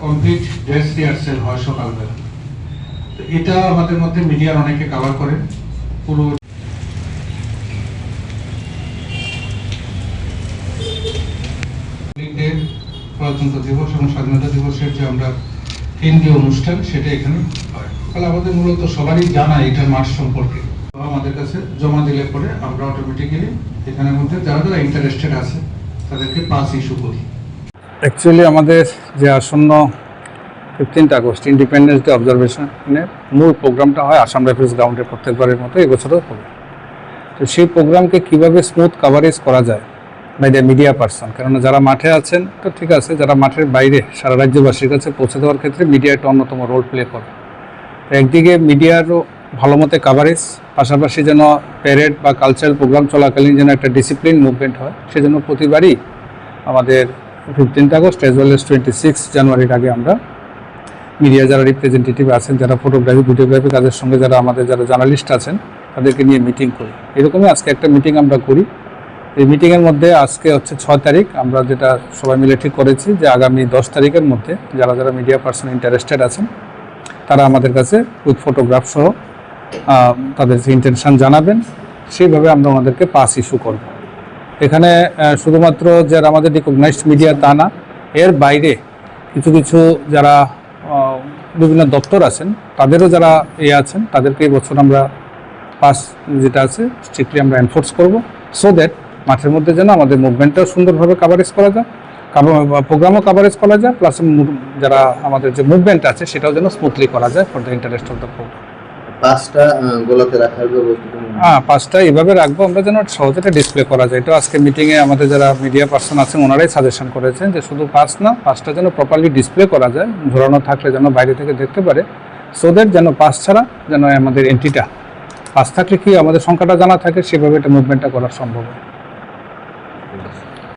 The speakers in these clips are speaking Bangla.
কমপ্লিট ড্রেস রিহার্সেল হয় সকালবেলা। তো এটা আমাদের মধ্যে মিডিয়ার অনেকে কভার করে। পুরো প্রজাতন্ত্র দিবস এবং স্বাধীনতা দিবসের যে আমরা কেন্দ্রীয় অনুষ্ঠান সেটা এখানে হয়। তাহলে আমাদের মূলত সবারই জানা এটা মাঠ সম্পর্কে। আমাদের কাছে জমা দিলে পরে আমরা অটোমেটিক্যালি এখানের মধ্যে যারা যারা ইন্টারেস্টেড আছে তাদেরকে পাস ইস্যু করি। অ্যাকচুয়ালি আমাদের যে আসন্ন 15 আগস্ট ইন্ডিপেন্ডেন্স ডে অবজারভেশনের মূল প্রোগ্রামটা হয় আসাম রাইফেলস গ্রাউন্ডে প্রত্যেকবারের মতো এবছরও হবে। তো সেই প্রোগ্রামকে কীভাবে স্মুথ কাভারেজ করা যায় বাই দ্য মিডিয়া পার্সন, কেননা যারা মাঠে আছেন তো ঠিক আছে, যারা মাঠের বাইরে সারা রাজ্যবাসীর কাছে পৌঁছে দেওয়ার ক্ষেত্রে মিডিয়া একটা অন্যতম রোল প্লে করে। একদিকে মিডিয়ারও ভালো মতো কাভারেজ, পাশাপাশি যেন প্যারেড বা কালচারাল প্রোগ্রাম চলাকালীন যেন একটা ডিসিপ্লিন মুভমেন্ট হয়, সেজন্য প্রতিবারই আমাদের 15 আগস্ট অ্যাজ ওয়েল এস 26 জানুয়ারির আগে আমরা মিডিয়া যারা রিপ্রেজেন্টেটিভ আছেন, যারা ফটোগ্রাফি ভিডিওগ্রাফি কাজের সঙ্গে যারা আমাদের যারা জার্নালিস্ট আছেন তাদেরকে নিয়ে মিটিং করি। এরকমই আজকে একটা মিটিং আমরা করি। এই মিটিংয়ের মধ্যে আজকে হচ্ছে 6 তারিখ, আমরা যেটা সবাই মিলে ঠিক করেছি যে আগামী 10 তারিখের মধ্যে যারা যারা মিডিয়া পার্সন ইন্টারেস্টেড আছেন তারা আমাদের কাছে উইথ ফটোগ্রাফ সহ তাদের যে ইন্টেনশন জানাবেন, সেইভাবে আমরা ওনাদেরকে পাস ইস্যু করব। এখানে শুধুমাত্র যারা আমাদের রিকগনাইজড মিডিয়া তা না, এর বাইরে কিছু কিছু যারা বিভিন্ন দপ্তর আছেন তাদেরও যারা আছেন তাদেরকে এই বছর আমরা পাস যেটা আছে স্ট্রিক্টলি আমরা এনফোর্স করব, সো দ্যাট মাঠের মধ্যে যেন আমাদের মুভমেন্টটাও সুন্দরভাবে কাভারেজ করা যায়, প্রোগ্রামও কাভারেজ করা যায়, প্লাস যারা আমাদের যে মুভমেন্ট আছে সেটাও যেন স্মুথলি করা যায় for the interest of the program. পাঁচটা গোলাতে রাখার ব্যবস্থা, পাঁচটা এভাবে রাখবো আমরা যেন সহজে ডিসপ্লে করা যায়। এটা আজকে মিটিংয়ে আমাদের যারা মিডিয়া পার্সন আছেন ওনারাই সাজেশন করেছেন যে শুধু পাঁচ না, পাঁচটা যেন প্রপারলি ডিসপ্লে করা যায়, ঝোলানো থাকলে যেন বাইরে থেকে দেখতে পারে, সো দ্যাট যেন পাঁচ ছাড়া যেন আমাদের এন্ট্রিটা পাঁচ থাকলে কি আমাদের সংখ্যাটা জানা থাকে, সেভাবে এটা মুভমেন্টটা করা সম্ভব হয়।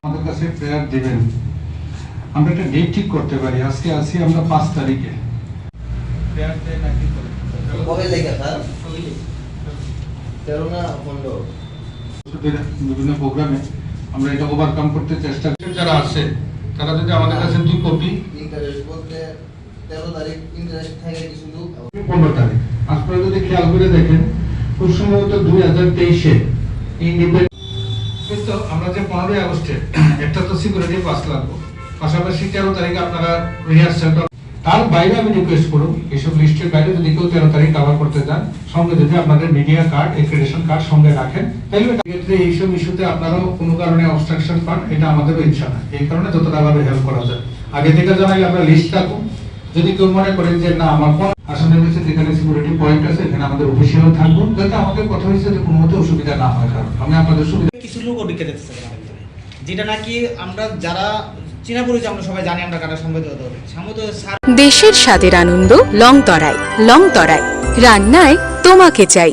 আমাদের কাছে প্রেয়ার দিবেন, আমরা একটা ডেট ঠিক করতে পারি। আজকে আসি আমরা 5 তারিখে প্রেয়ার দেন নাকি কবে লেখা স্যার? 13 না 15 বিভিন্ন প্রোগ্রামে আমরা এটা ওভারকাম করতে চেষ্টা করি। যারা আছে তারা যদি আমাদের কাছে 2 কপি ইন্টারেস্ট বলতে 13 তারিখ ইন্টারেস্ট থাকে কিছু লোক, 15 তারিখ আপনারা যদি খেয়াল করে দেখেন খুব সম্ভবত 2023-এ ইন্ডিপেন্ডেন্স আমরা যে 15 আগস্টে একটা তো সিকিউরিটি পাস লাগবে, পাশাপাশি 13 তারিখে আপনারা রিহার্সালটা, তার বাইরে আমি রিকোয়েস্ট করব এইসব লিস্টের বাইরে যদি কেউ 13 তারিখ কভার করতে চান সঙ্গে যদি আপনাদের মিডিয়া কার্ড এক্রেডিটেশন কার্ড সঙ্গে রাখেন, তাহলে ক্ষেত্রে এইসব ইস্যুতে আপনারাও কোনো কারণে অবস্ট্রাকশন পান, এটা আমাদেরও ইচ্ছা না। এই কারণে যতটা ভাবে হেল্প করা যায় আগে থেকে জানাই আমরা লিস্ট রাখুন। যদি কেউ মনে করেন যে না আমার কোন আসামের কাছে যেখানে সিকিউরিটি পয়েন্ট আছে এখানে আমাদের অফিসিয়াল থাকবো, যাতে আমাদের কথা হয়েছে যে কোনো মতে অসুবিধা না হয়। কারণ আমি আপনাদের সুবিধা কিছু লোক ওদিকে দেখতেছে যেটা নাকি আমরা যারা চীনা পরিচয় আমরা সবাই জানি আমরা কারা সম্বোধিত দেশের স্বাদের আনন্দ লংতরাই। লংতরাই রান্নায় তোমাকে চাই।